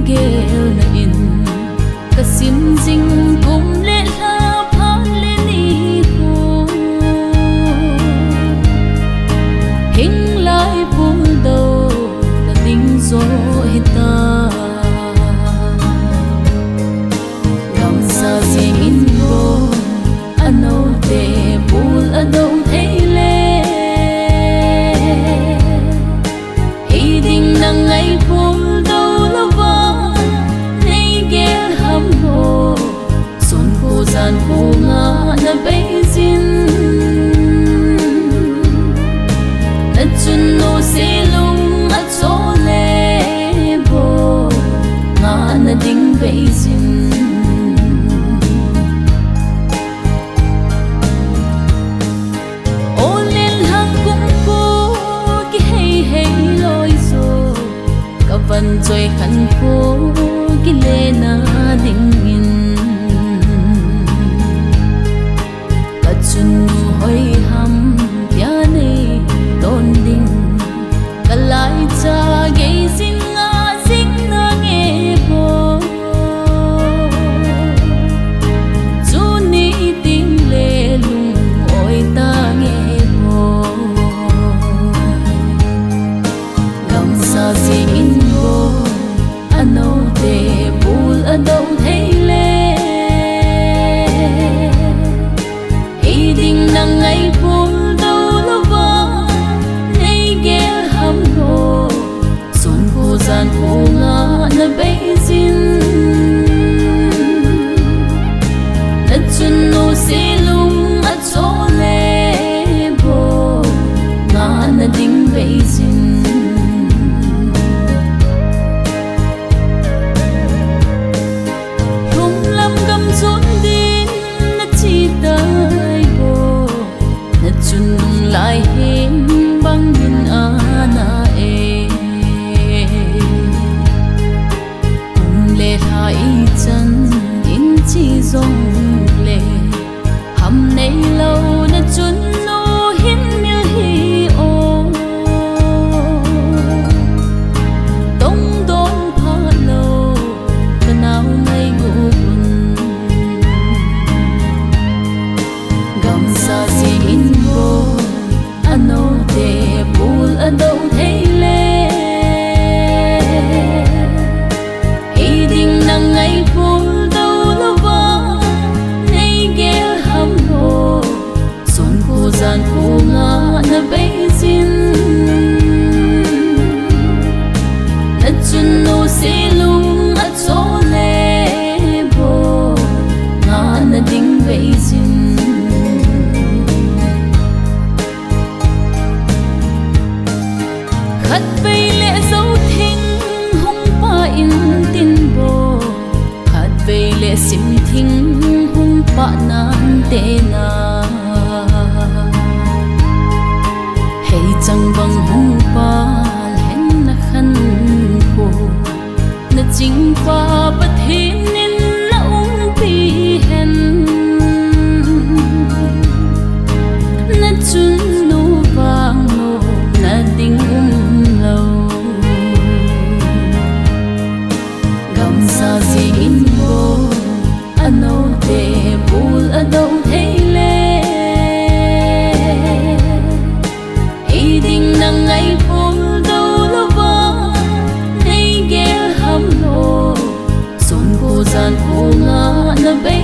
gel na in kasim jing kum le la pha le ni ho hing lai bul do ta ding zo hita gam sa jing in bo ano te bul adong theile iding na ngai bul do lova nei gel ham ho sun ko zan ko nga na beizin na chun no se lung at so le bo nga na ding beizin van joy khan ko kile na dingin kachun hoi ham ya nei don ding kalai cha ge sing nga sing na nge bo chu ni ting le lung oi ta nge bo gam sa sing ano te bul adong theile iding na ngai bul do lova nei gel ham ho sun ko zan ko nga na beizin na chun no se lung at so le bo nga na ding beizin lại hiến băng bin ana e lệ hai chân in chi dòng lệ hầm nay lâu na chun no hiến miêu hi o đông đông pha lâu Kanao Ngai Gugun gam sa si in bo ano te bul adong theile iding na ngai bul do lova nei gel ham ho sun ko zan ko nga na beizin na chun no se lung at so le bo nga na ding beizin khát vây lệ dấu thinh hung pa in tin bo khát vây lệ sim thinh hung pa nan te na hey chang bang hung pa hen na khan ko na ching pa pat hin nin na pi hen na chun no vang no na ding sa si in bo ano te bul adong theile iding na ngai bul do lova nei gel ham lo sun ko zan ko nga na be